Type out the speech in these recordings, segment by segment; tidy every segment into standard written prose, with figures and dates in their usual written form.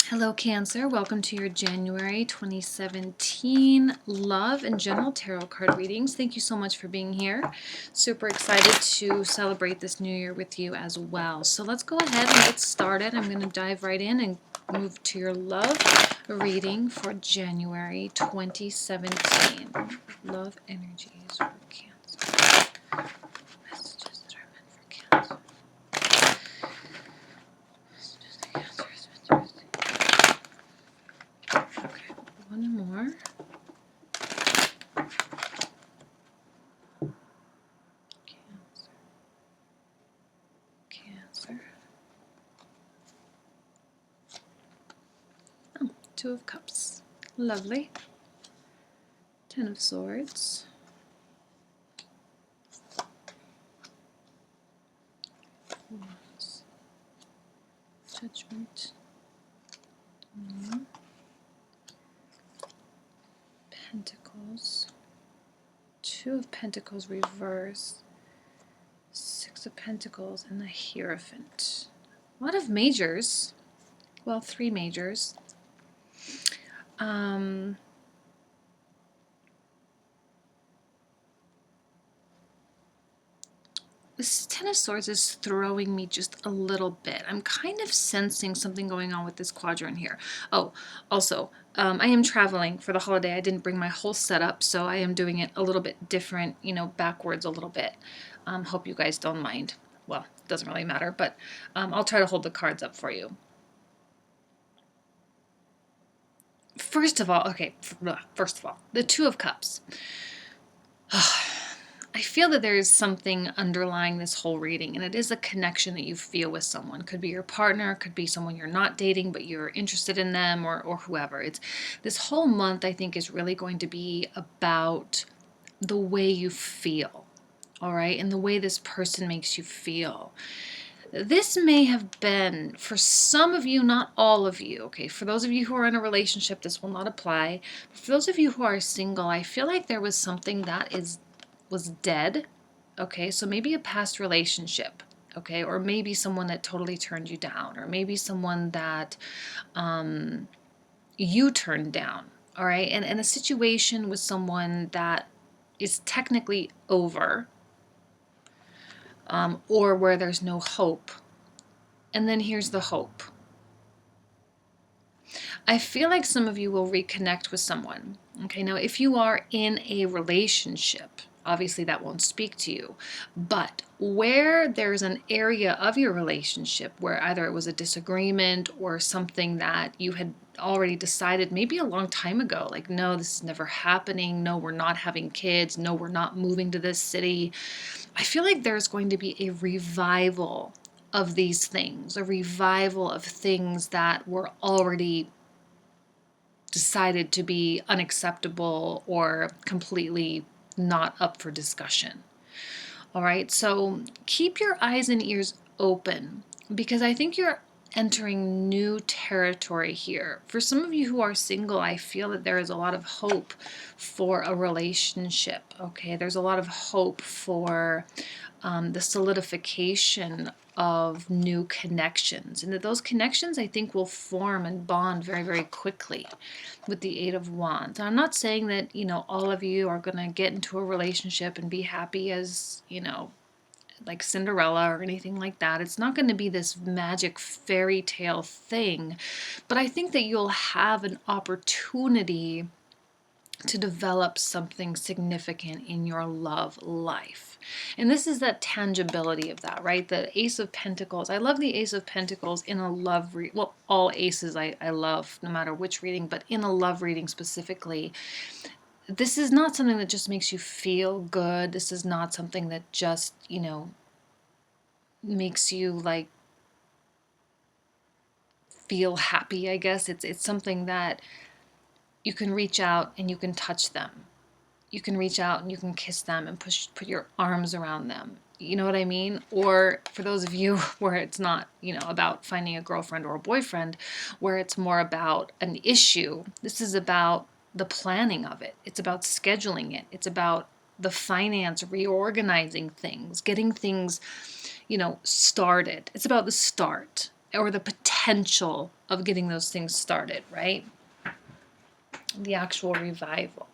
Hello Cancer, welcome to your January 2017 love and general tarot card readings. Thank you so much for being here. Super excited to celebrate this new year with you as well. So let's go ahead and get started. I'm going to dive right in and move to your love reading for January 2017. Love energies for Cancer. Messages that are meant for Cancer. Okay, one more. Cancer. Oh, Two of Cups. Lovely. Ten of Swords. Wands. Judgment. Pentacles. Two of Pentacles reverse. Six of Pentacles and the Hierophant. A lot of majors. Well, three majors. This Ten of Swords is throwing me just a little bit. I'm kind of sensing something going on with this quadrant here. Oh, also, I am traveling for the holiday. I didn't bring my whole setup, so I am doing it a little bit different, backwards a little bit. Hope you guys don't mind. Well, it doesn't really matter, but I'll try to hold the cards up for you. First of all, the Two of Cups. I feel that there is something underlying this whole reading, and it is a connection that you feel with someone. Could be your partner, could be someone you're not dating, but you're interested in them, or whoever. It's this whole month, I think, is really going to be about the way you feel, all right, and the way this person makes you feel. This may have been, for some of you, not all of you, okay? For those of you who are in a relationship, this will not apply. But for those of you who are single, I feel like there was something that was dead, okay? So maybe a past relationship, okay? Or maybe someone that totally turned you down, or maybe someone that you turned down, all right? And a situation with someone that is technically over, or where there's no hope. And then here's the hope. I feel like some of you will reconnect with someone. Okay, now if you are in a relationship, obviously that won't speak to you. But where there's an area of your relationship where either it was a disagreement or something that you had already decided maybe a long time ago, like, no, this is never happening. No, we're not having kids. No, we're not moving to this city. I feel like there's going to be a revival of these things, a revival of things that were already decided to be unacceptable or completely not up for discussion. All right, so keep your eyes and ears open, because I think you're entering new territory here. For some of you who are single, I feel that there is a lot of hope for a relationship, okay? There's a lot of hope for the solidification of new connections, and that those connections, I think, will form and bond very, very quickly with the Eight of Wands. I'm not saying that, all of you are going to get into a relationship and be happy as, like Cinderella or anything like that. It's not going to be this magic fairy tale thing, but I think that you'll have an opportunity to develop something significant in your love life. And this is that tangibility of that, right? The Ace of Pentacles. I love the Ace of Pentacles in a love reading. Well, all aces I love, no matter which reading, but in a love reading specifically, this is not something that just makes you feel good. This is not something that just, makes you like feel happy, I guess. It's something that you can reach out and you can touch them. You can reach out and you can kiss them and put your arms around them. You know what I mean? Or for those of you where it's not, about finding a girlfriend or a boyfriend, where it's more about an issue, this is about the planning of it. It's about scheduling it. It's about the finance, reorganizing things, getting things, started. It's about the start or the potential potential of getting those things started, right? The actual revival.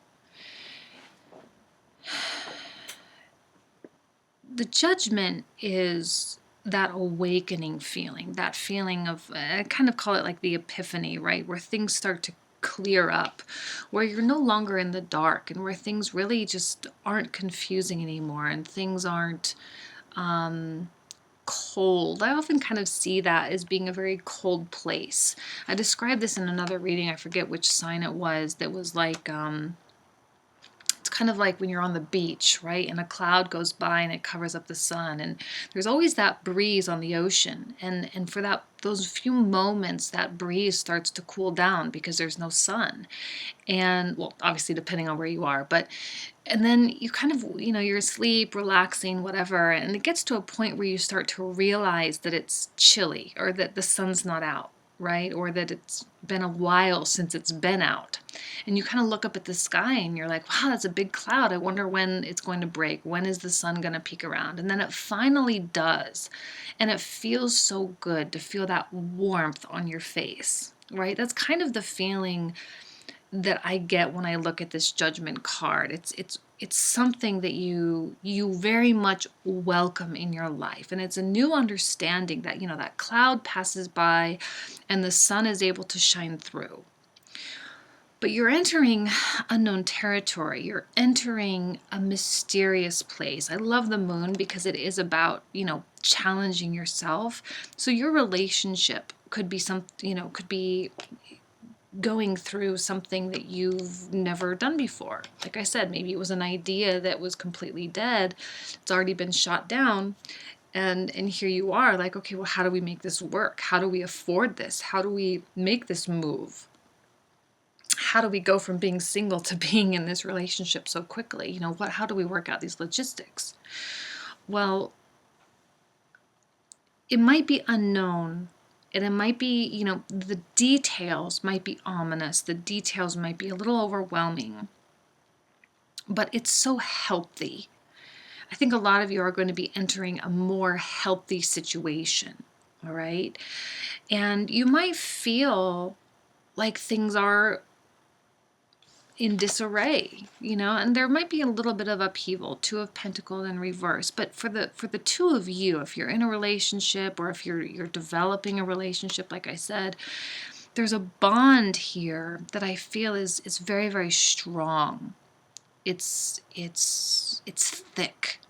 The Judgment is that awakening feeling, that feeling of, I kind of call it like the epiphany, right? Where things start to clear up, where you're no longer in the dark, and where things really just aren't confusing anymore, and things aren't cold. I often kind of see that as being a very cold place. I described this in another reading, I forget which sign it was, that was like, it's kind of like when you're on the beach, right? And a cloud goes by and it covers up the sun. And there's always that breeze on the ocean. And for those few moments, that breeze starts to cool down because there's no sun. And, well, obviously depending on where you are, and then you kind of, you're asleep, relaxing, whatever. And it gets to a point where you start to realize that it's chilly, or that the sun's not out, right? Or that it's been a while since it's been out. And you kind of look up at the sky and you're like, wow, that's a big cloud. I wonder when it's going to break. When is the sun going to peek around? And then it finally does. And it feels so good to feel that warmth on your face, right? That's kind of the feeling that I get when I look at this Judgment card. It's something that you very much welcome in your life, and it's a new understanding that that cloud passes by and the sun is able to shine through. But you're entering unknown territory. You're entering a mysterious place. I love the moon because it is about, challenging yourself. So your relationship could be could be going through something that you've never done before. Like I said, maybe it was an idea that was completely dead. It's already been shot down. And here you are, like, okay, well, how do we make this work? How do we afford this? How do we make this move? How do we go from being single to being in this relationship so quickly? How do we work out these logistics? Well, it might be unknown. And it might be, the details might be ominous. The details might be a little overwhelming. But it's so healthy. I think a lot of you are going to be entering a more healthy situation, all right? And you might feel like things are in disarray, and there might be a little bit of upheaval, Two of Pentacles in reverse. But for the two of you, if you're in a relationship, or if you're developing a relationship, like I said, there's a bond here that I feel is very, very strong. It's thick,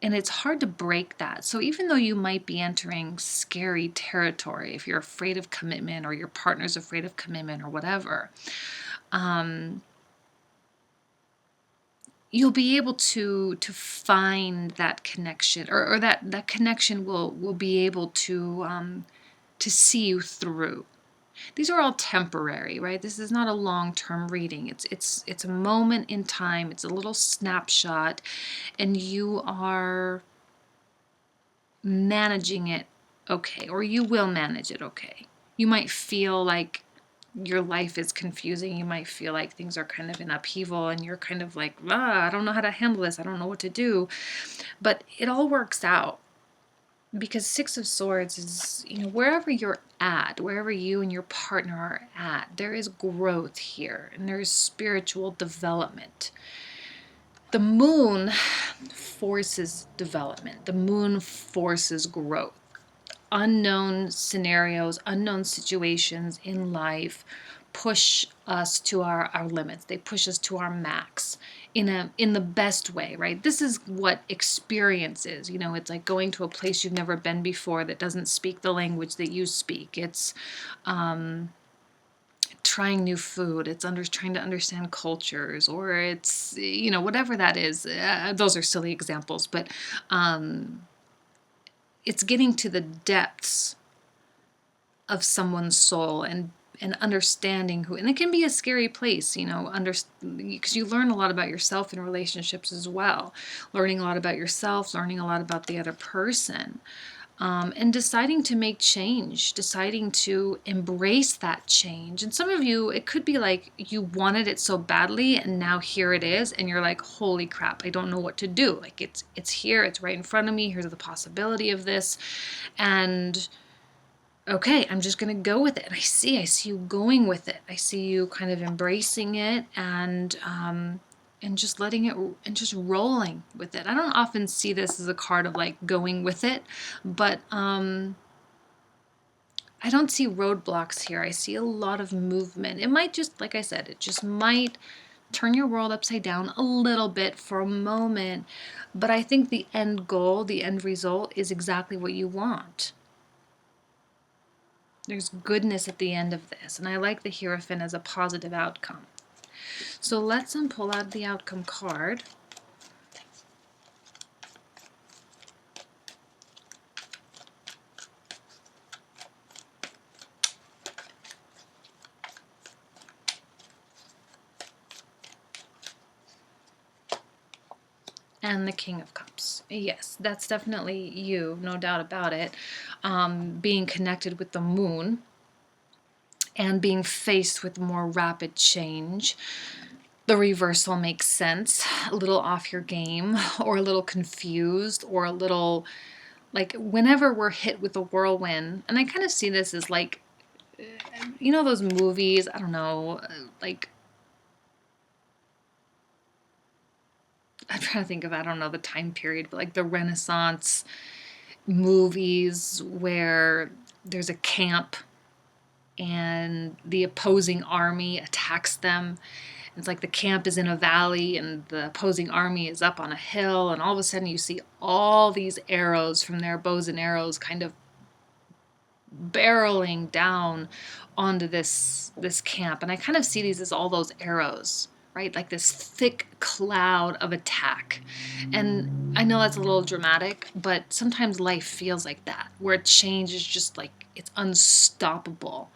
and it's hard to break that. So even though you might be entering scary territory, if you're afraid of commitment, or your partner's afraid of commitment, or whatever, you'll be able to find that connection, or that connection will be able to see you through. These are all temporary, right? This is not a long-term reading. It's a moment in time. It's a little snapshot, and you are managing it okay, or you will manage it okay. You might feel like your life is confusing. You might feel like things are kind of in upheaval, and you're kind of like, I don't know how to handle this. I don't know what to do. But it all works out, because Six of Swords is, wherever you're at, wherever you and your partner are at, there is growth here, and there is spiritual development. The moon forces development. The moon forces growth. Unknown scenarios, unknown situations in life push us to our limits. They push us to our max in the best way, right? This is what experience is. It's like going to a place you've never been before that doesn't speak the language that you speak. It's trying new food. It's trying to understand cultures, or it's, whatever that is. Those are silly examples, but it's getting to the depths of someone's soul, and understanding and it can be a scary place, because you learn a lot about yourself in relationships as well. Learning a lot about yourself, learning a lot about the other person, and deciding to make change, deciding to embrace that change. And some of you, it could be like you wanted it so badly, and now here it is, and you're like, holy crap, I don't know what to do. Like it's here, it's right in front of me. Here's the possibility of this, and okay, I'm just going to go with it. And I see you going with it. I see you kind of embracing it and just letting it and just rolling with it. I don't often see this as a card of like going with it, but I don't see roadblocks here. I see a lot of movement. It might just, like I said, it just might turn your world upside down a little bit for a moment. But I think the end goal, the end result is exactly what you want. There's goodness at the end of this. And I like the Hierophant as a positive outcome. So let's pull out the outcome card. And the King of Cups. Yes, that's definitely you, no doubt about it. Being connected with the moon and being faced with more rapid change. The reversal makes sense. A little off your game, or a little confused, or a little, like, whenever we're hit with a whirlwind, and I kind of see this as like, you know, those movies, I don't know, like, I'm trying to think of, I don't know the time period, but like the Renaissance movies where there's a camp and the opposing army attacks them. It's like the camp is in a valley and the opposing army is up on a hill, and all of a sudden you see all these arrows from their bows and arrows kind of barreling down onto this camp. And I kind of see these as all those arrows, right? Like this thick cloud of attack. And I know that's a little dramatic, but sometimes life feels like that, where change is just like it's unstoppable.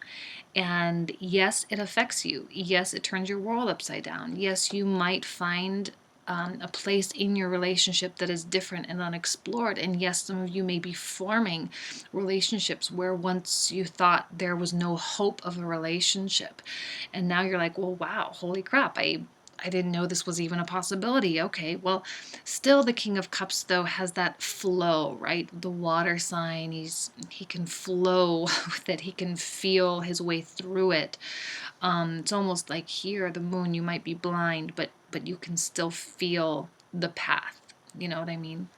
And yes, it affects you. Yes, it turns your world upside down. Yes, you might find a place in your relationship that is different and unexplored. And yes, some of you may be forming relationships where once you thought there was no hope of a relationship. And now you're like, well, wow, holy crap, I didn't know this was even a possibility. Okay, well, still the King of Cups, though, has that flow, right? The water sign, he can flow with it. He can feel his way through it. It's almost like here, the moon, you might be blind, but you can still feel the path. You know what I mean?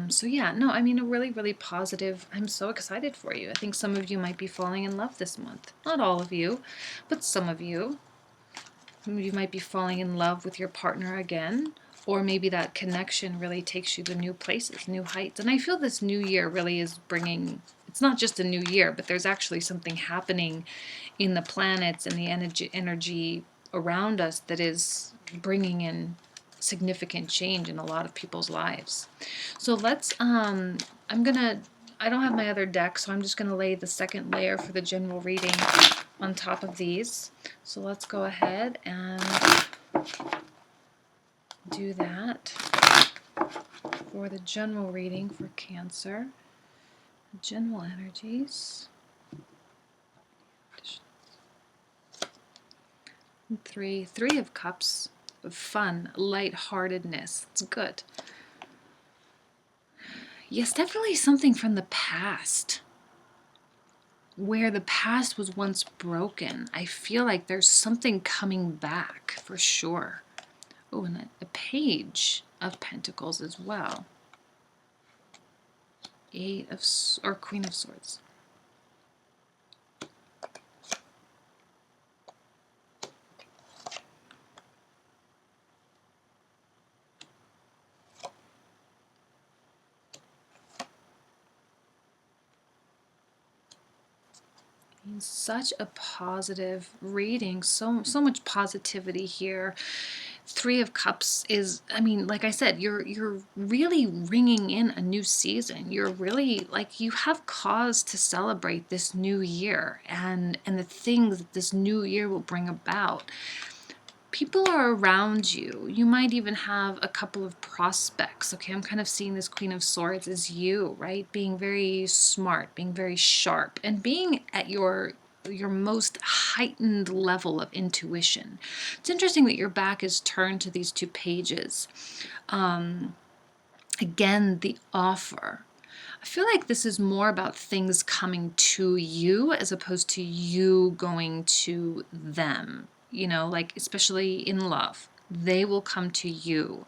So yeah, no, I mean, a really, really positive. I'm so excited for you. I think some of you might be falling in love this month. Not all of you, but some of you. You might be falling in love with your partner again, or maybe that connection really takes you to new places, new heights. And I feel this new year really is bringing, it's not just a new year, but there's actually something happening in the planets and the energy around us that is bringing in significant change in a lot of people's lives. So let's, I don't have my other deck, so I'm just going to lay the second layer for the general reading on top of these. So let's go ahead and do that for the general reading for Cancer. General energies. Three of Cups, fun, lightheartedness. It's good. Yes, definitely something from the past, where the past was once broken. I feel like there's something coming back for sure. Oh, and a Page of Pentacles as well. Queen of Swords. Such a positive reading, so much positivity here. Three of Cups is, I mean, like I said, you're really ringing in a new season. You're really, like, you have cause to celebrate this new year and the things that this new year will bring about. People are around you. You might even have a couple of prospects. Okay, I'm kind of seeing this Queen of Swords as you, right? Being very smart, being very sharp, and being at your most heightened level of intuition. It's interesting that your back is turned to these two pages. Again, the offer. I feel like this is more about things coming to you as opposed to you going to them, like especially in love. They will come to you.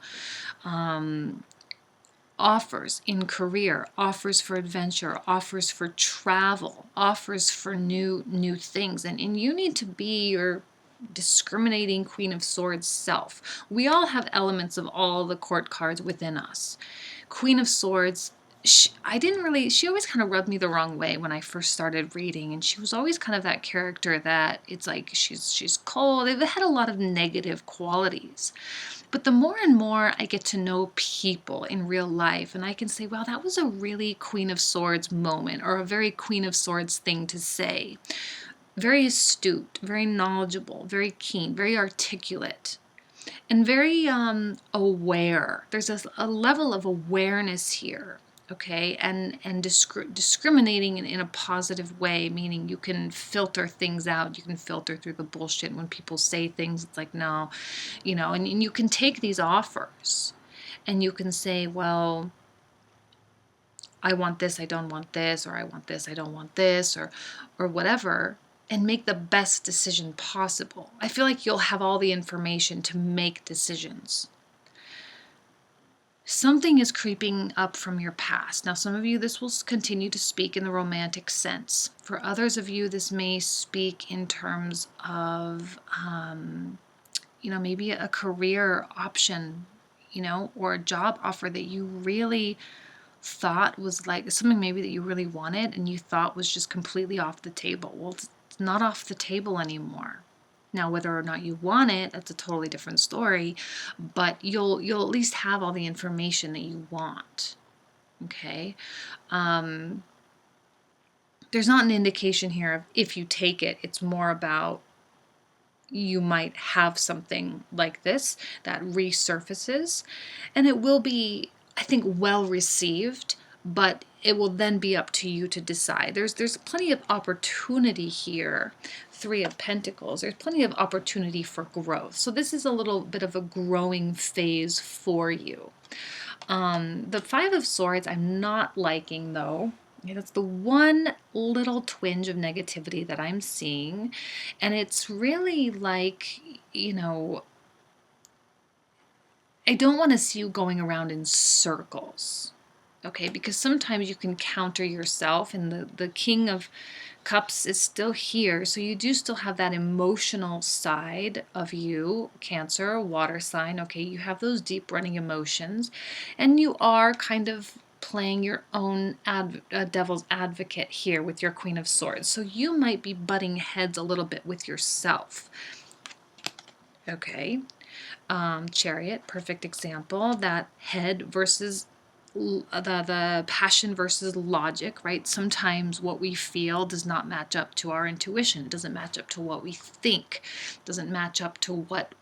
Offers in career, offers for adventure, offers for travel, offers for new things. And you need to be your discriminating Queen of Swords self. We all have elements of all the court cards within us. Queen of Swords, she always kind of rubbed me the wrong way when I first started reading, and she was always kind of that character that it's like she's cold. They've had a lot of negative qualities. But the more and more I get to know people in real life, and I can say, well, that was a really Queen of Swords moment, or a very Queen of Swords thing to say. Very astute, very knowledgeable, very keen, very articulate, and very aware. There's a level of awareness here, okay, and discriminating in a positive way, meaning you can filter things out. You can filter through the bullshit when people say things. It's like, no, and you can take these offers and you can say, well, I want this, I don't want this, or I want this, I don't want this, or whatever, and make the best decision possible. I feel like you'll have all the information to make decisions. Something is creeping up from your past. Now, some of you, this will continue to speak in the romantic sense. For others of you, this may speak in terms of, maybe a career option, or a job offer that you really thought was like something maybe that you really wanted and you thought was just completely off the table. Well, it's not off the table anymore. Now, whether or not you want it, that's a totally different story, but you'll at least have all the information that you want. Okay? There's not an indication here of if you take it. It's more about you might have something like this that resurfaces, and it will be, I think, well received, but it will then be up to you to decide. There's plenty of opportunity here. Three of Pentacles. There's plenty of opportunity for growth. So this is a little bit of a growing phase for you. The Five of Swords I'm not liking, though. Okay, that's the one little twinge of negativity that I'm seeing. And it's really like, I don't want to see you going around in circles. Okay, because sometimes you can counter yourself, and the King of Cups is still here, so you do still have that emotional side of you, Cancer, water sign. Okay, you have those deep running emotions, and you are kind of playing your own devil's advocate here with your Queen of Swords. So you might be butting heads a little bit with yourself. Okay, Chariot, perfect example. That head versus the passion versus logic, right? Sometimes what we feel does not match up to our intuition. It doesn't match up to what we think. It doesn't match up to what,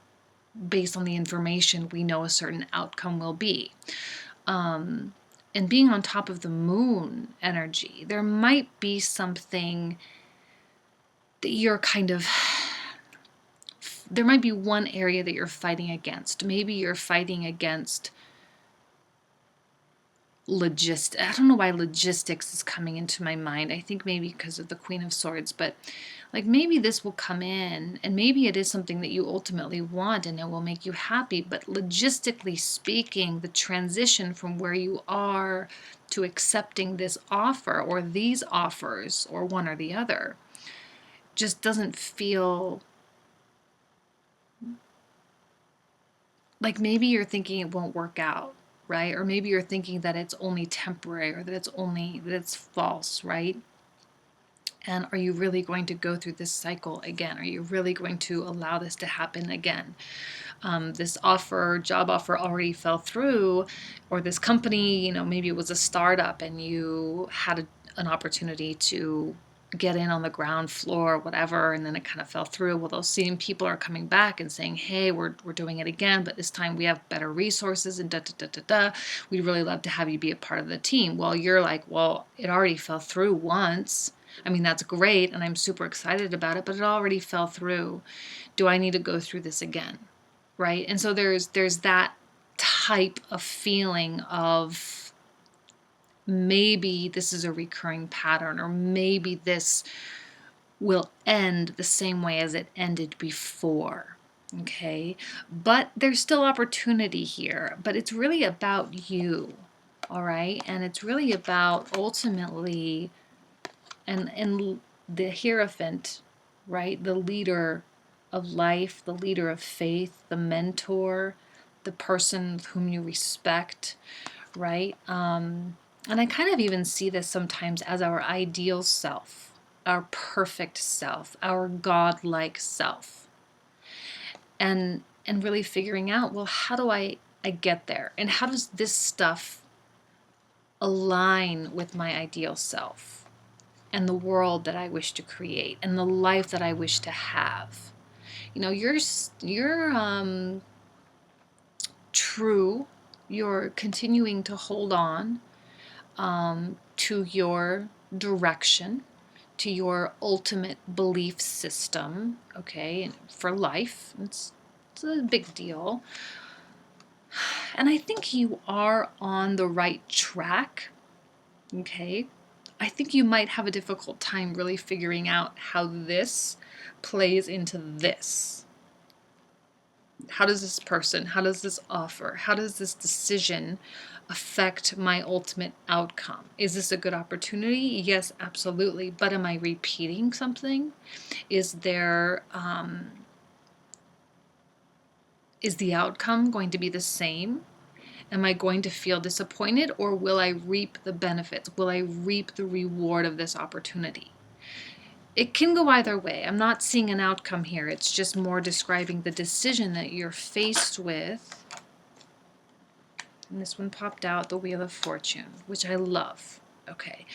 based on the information, we know a certain outcome will be. And being on top of the moon energy, there might be something that you're kind of, there might be one area that you're fighting against. Maybe you're fighting against I don't know why logistics is coming into my mind. I think maybe because of the Queen of Swords, but like maybe this will come in and maybe it is something that you ultimately want and it will make you happy. But logistically speaking, the transition from where you are to accepting this offer or these offers or one or the other just doesn't feel like, maybe you're thinking it won't work out. Right? Or maybe you're thinking that it's only temporary or that it's false, right? And are you really going to go through this cycle again? Are you really going to allow this to happen again? This job offer already fell through, or this company, maybe it was a startup and you had an opportunity to get in on the ground floor, whatever, and then it kind of fell through. Well, those same people are coming back and saying, hey, we're doing it again, but this time we have better resources and We'd really love to have you be a part of the team. Well, you're like, well, it already fell through once. I mean, that's great, and I'm super excited about it, but it already fell through. Do I need to go through this again? Right? And so there's that type of feeling of maybe this is a recurring pattern, or maybe this will end the same way as it ended before. Okay, but there's still opportunity here, but it's really about you. All right, and it's really about ultimately, and the Hierophant, right, the leader of life, the leader of faith, the mentor, the person with whom you respect, right? And I kind of even see this sometimes as our ideal self, our perfect self, our godlike self. And really figuring out, well, how do I get there? And how does this stuff align with my ideal self and the world that I wish to create and the life that I wish to have? You know, you're true. You're continuing to hold on to your direction, to your ultimate belief system, okay, and for life. It's a big deal. And I think you are on the right track, okay? I think you might have a difficult time really figuring out how this plays into this. How does this person, how does this offer, how does this decision affect my ultimate outcome? Is this a good opportunity? Yes, absolutely. But am I repeating something? Is the outcome going to be the same? Am I going to feel disappointed, or will I reap the benefits? Will I reap the reward of this opportunity? It can go either way. I'm not seeing an outcome here. It's just more describing the decision that you're faced with. And this one popped out, the Wheel of Fortune, which I love. Okay.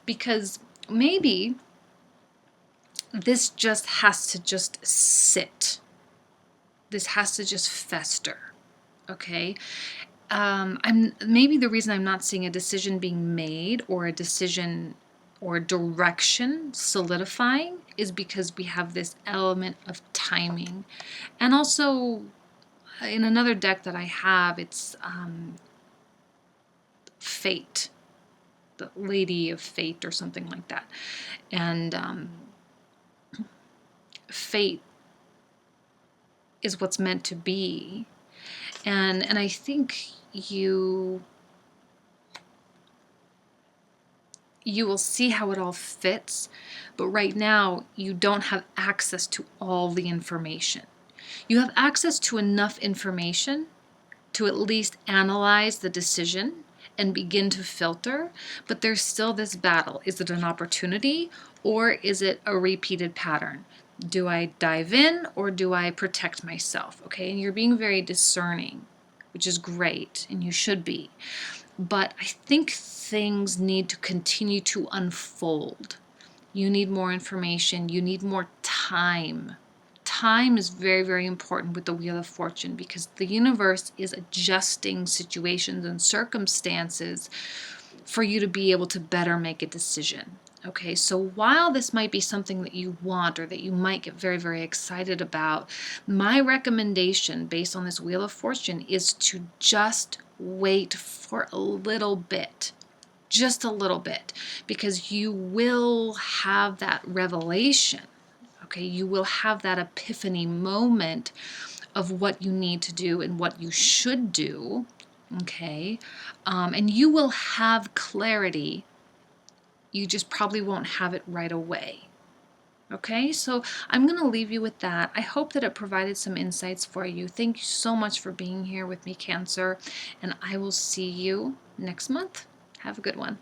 Because maybe this just has to just sit. This has to just fester. Okay. Maybe the reason I'm not seeing a decision being made, or a decision or direction solidifying, is because we have this element of timing. And also, in another deck that I have, it's Fate, the Lady of Fate or something like that. And fate is what's meant to be. And I think you will see how it all fits, but right now you don't have access to all the information. You have access to enough information to at least analyze the decision and begin to filter, but there's still this battle. Is it an opportunity, or is it a repeated pattern? Do I dive in, or do I protect myself? Okay, and you're being very discerning, which is great, and you should be. But I think things need to continue to unfold. You need more information. You need more time. Time is very, very important with the Wheel of Fortune, because the universe is adjusting situations and circumstances for you to be able to better make a decision. Okay, so while this might be something that you want, or that you might get very, very excited about, my recommendation based on this Wheel of Fortune is to just wait for a little bit. Just a little bit, because you will have that revelation. Okay, you will have that epiphany moment of what you need to do and what you should do. Okay, and you will have clarity. You just probably won't have it right away. Okay, so I'm going to leave you with that. I hope that it provided some insights for you. Thank you so much for being here with me, Cancer, and I will see you next month. Have a good one.